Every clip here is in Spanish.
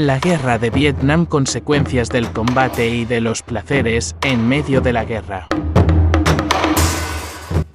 La guerra de Vietnam, consecuencias del combate y de los placeres en medio de la guerra.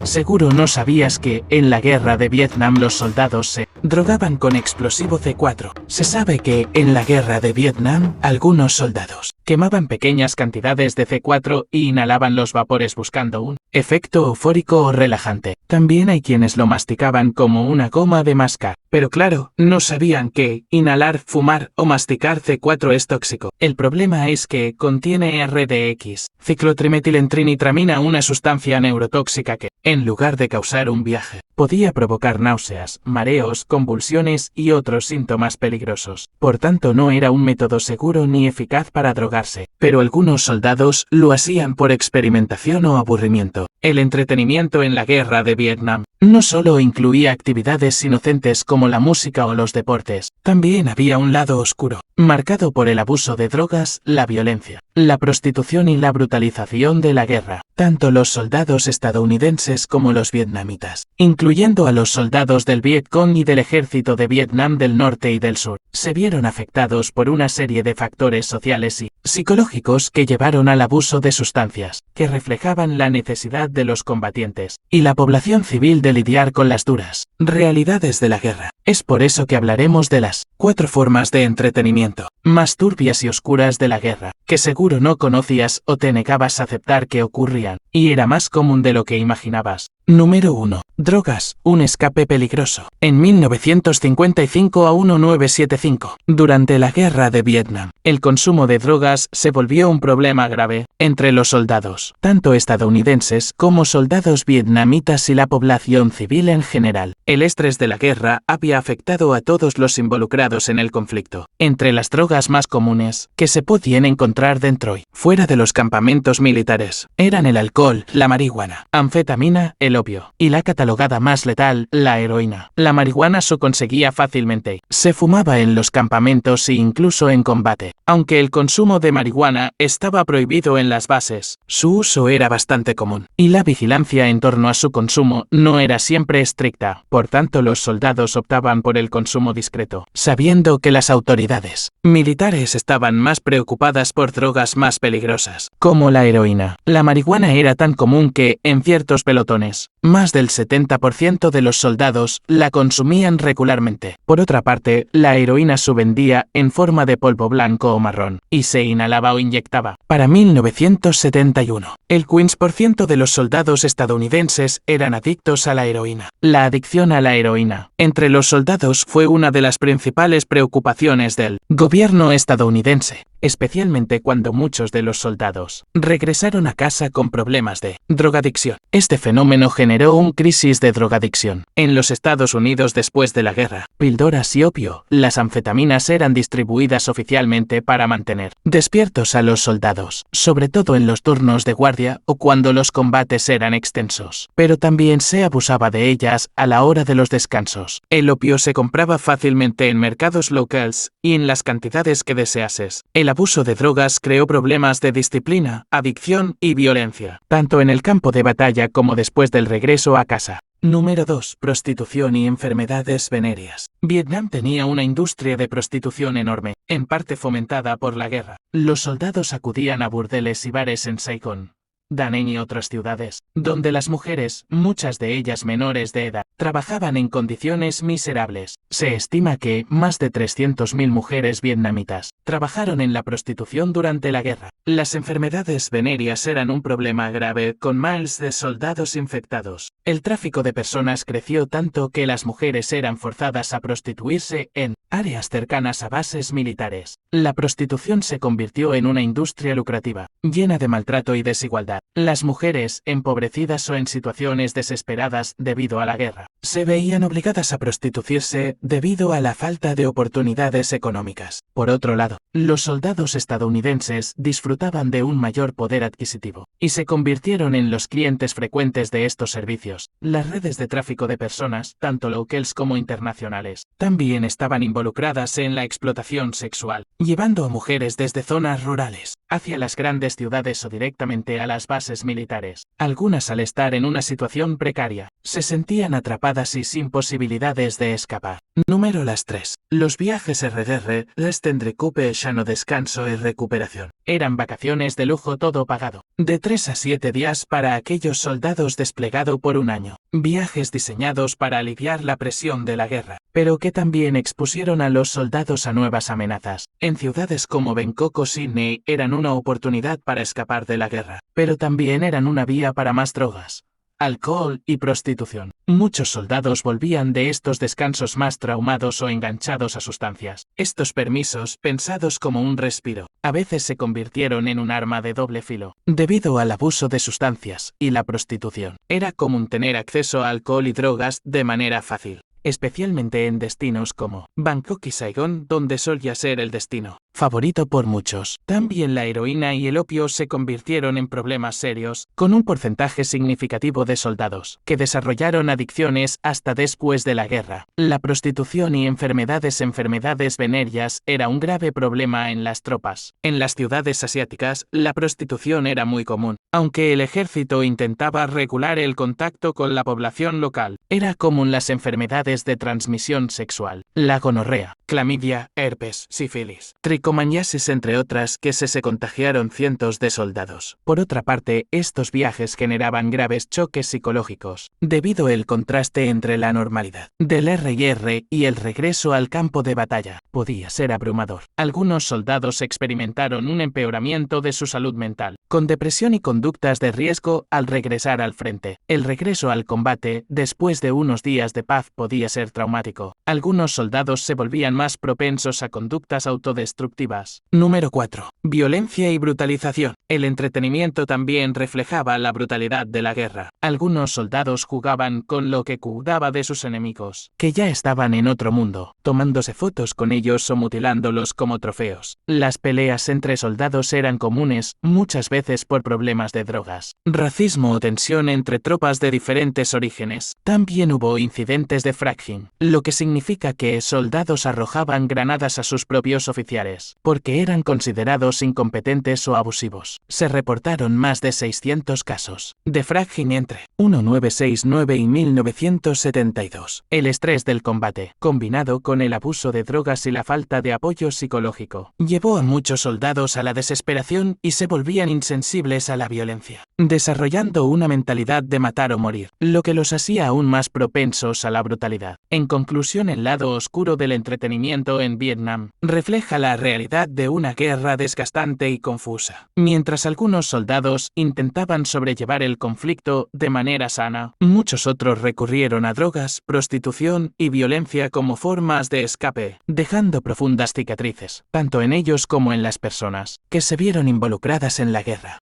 Seguro no sabías que, en la guerra de Vietnam los soldados se drogaban con explosivo C4. Se sabe que, en la guerra de Vietnam, algunos soldados quemaban pequeñas cantidades de C4 y inhalaban los vapores buscando un efecto eufórico o relajante. También hay quienes lo masticaban como una goma de mascar. Pero claro, no sabían que inhalar, fumar o masticar C4 es tóxico. El problema es que contiene RDX, ciclotrimetilentrinitramina, una sustancia neurotóxica que, en lugar de causar un viaje, podía provocar náuseas, mareos, convulsiones y otros síntomas peligrosos. Por tanto, no era un método seguro ni eficaz para drogarse. Pero algunos soldados lo hacían por experimentación o aburrimiento. El entretenimiento en la guerra de Vietnam no solo incluía actividades inocentes como la música o los deportes, también había un lado oscuro, marcado por el abuso de drogas, la violencia, la prostitución y la brutalización de la guerra. Tanto los soldados estadounidenses como los vietnamitas, incluyendo a los soldados del Vietcong y del ejército de Vietnam del Norte y del Sur, se vieron afectados por una serie de factores sociales y psicológicos que llevaron al abuso de sustancias, que reflejaban la necesidad de los combatientes y la población civil de lidiar con las duras realidades de la guerra. Es por eso que hablaremos de las 4 formas de entretenimiento más turbias y oscuras de la guerra, que seguro no conocías o te negabas a aceptar que ocurrían, y era más común de lo que imaginabas. Número 1. Drogas, un escape peligroso. En 1955 a 1975, durante la guerra de Vietnam, el consumo de drogas se volvió un problema grave entre los soldados, tanto estadounidenses como soldados vietnamitas y la población civil en general. El estrés de la guerra había afectado a todos los involucrados en el conflicto. Entre las drogas más comunes que se podían encontrar dentro y fuera de los campamentos militares eran el alcohol, la marihuana, anfetamina, el opio y la catalogada más letal, la heroína. La marihuana se conseguía fácilmente, se fumaba en los campamentos e incluso en combate. Aunque el consumo de marihuana estaba prohibido en las bases, su uso era bastante común, y la vigilancia en torno a su consumo no era siempre estricta. Por tanto, los soldados optaban por el consumo discreto, sabiendo que las autoridades militares estaban más preocupadas por drogas más peligrosas, como la heroína. La marihuana era tan común que, en ciertos pelotones, más del 70% de los soldados la consumían regularmente. Por otra parte, la heroína se vendía en forma de polvo blanco o marrón, y se inhalaba o inyectaba. Para 1971, el 15% de los soldados estadounidenses eran adictos a la heroína. La adicción a la heroína entre los soldados fue una de las principales preocupaciones del gobierno estadounidense, especialmente cuando muchos de los soldados regresaron a casa con problemas de drogadicción. Este fenómeno generó una crisis de drogadicción en los Estados Unidos después de la guerra. Píldoras y opio, las anfetaminas eran distribuidas oficialmente para mantener despiertos a los soldados, sobre todo en los turnos de guardia o cuando los combates eran extensos. Pero también se abusaba de ellas a la hora de los descansos. El opio se compraba fácilmente en mercados locales y en las cantidades que deseases. El abuso de drogas creó problemas de disciplina, adicción y violencia, tanto en el campo de batalla como después del regreso a casa. Número 2. Prostitución y enfermedades venéreas. Vietnam tenía una industria de prostitución enorme, en parte fomentada por la guerra. Los soldados acudían a burdeles y bares en Saigon, Da Nang y otras ciudades, donde las mujeres, muchas de ellas menores de edad, trabajaban en condiciones miserables. Se estima que más de 300.000 mujeres vietnamitas trabajaron en la prostitución durante la guerra. Las enfermedades venéreas eran un problema grave, con miles de soldados infectados. El tráfico de personas creció tanto que las mujeres eran forzadas a prostituirse en áreas cercanas a bases militares. La prostitución se convirtió en una industria lucrativa, llena de maltrato y desigualdad. Las mujeres, empobrecidas o en situaciones desesperadas debido a la guerra, se veían obligadas a prostituirse debido a la falta de oportunidades económicas. Por otro lado, los soldados estadounidenses disfrutaban de un mayor poder adquisitivo y se convirtieron en los clientes frecuentes de estos servicios. Las redes de tráfico de personas, tanto locales como internacionales, también estaban involucradas en la explotación sexual, llevando a mujeres desde zonas rurales hacia las grandes ciudades o directamente a las bases militares. Algunas, al estar en una situación precaria, se sentían atrapadas y sin posibilidades de escapar. Número 3. Los viajes RDR, Rest and Recuperation o descanso y recuperación. Eran vacaciones de lujo, todo pagado. De 3 a 7 días para aquellos soldados desplegado por un año. Viajes diseñados para aliviar la presión de la guerra, pero que también expusieron a los soldados a nuevas amenazas. En ciudades como Bangkok o Sydney eran una oportunidad para escapar de la guerra, pero también eran una vía para más drogas, alcohol y prostitución. Muchos soldados volvían de estos descansos más traumados o enganchados a sustancias. Estos permisos, pensados como un respiro, a veces se convirtieron en un arma de doble filo. Debido al abuso de sustancias y la prostitución, era común tener acceso a alcohol y drogas de manera fácil, especialmente en destinos como Bangkok y Saigón, donde solía ser el destino favorito por muchos. También la heroína y el opio se convirtieron en problemas serios, con un porcentaje significativo de soldados que desarrollaron adicciones hasta después de la guerra. La prostitución y enfermedades venéreas era un grave problema en las tropas. En las ciudades asiáticas, la prostitución era muy común, aunque el ejército intentaba regular el contacto con la población local. Era común las enfermedades de transmisión sexual, la gonorrea, clamidia, herpes, sífilis, tricomaniasis, entre otras, que se contagiaron cientos de soldados. Por otra parte, estos viajes generaban graves choques psicológicos, debido al contraste entre la normalidad del R&R y el regreso al campo de batalla. Podía ser abrumador. Algunos soldados experimentaron un empeoramiento de su salud mental, con depresión y conductas de riesgo al regresar al frente. El regreso al combate, después de unos días de paz, podía ser traumático. Algunos soldados se volvían más propensos a conductas autodestructivas. Número 4. Violencia y brutalización. El entretenimiento también reflejaba la brutalidad de la guerra. Algunos soldados jugaban con lo que quedaba de sus enemigos, que ya estaban en otro mundo, tomándose fotos con ellos o mutilándolos como trofeos. Las peleas entre soldados eran comunes, muchas veces por problemas de drogas, racismo o tensión entre tropas de diferentes orígenes. También hubo incidentes de fragging, lo que significa que soldados arrojaban granadas a sus propios oficiales, porque eran considerados incompetentes o abusivos. Se reportaron más de 600 casos de fragging entre 1969 y 1972. El estrés del combate, combinado con el abuso de drogas y la falta de apoyo psicológico, llevó a muchos soldados a la desesperación y se volvían insensibles a la violencia, desarrollando una mentalidad de matar o morir, lo que los hacía aún más propensos a la brutalidad. En conclusión, el lado oscuro del entretenimiento en Vietnam refleja la realidad de una guerra desgastante y confusa. Mientras algunos soldados intentaban sobrellevar el conflicto de manera sana, muchos otros recurrieron a drogas, prostitución y violencia como formas de escape, dejando profundas cicatrices, tanto en ellos como en las personas que se vieron involucradas en la guerra.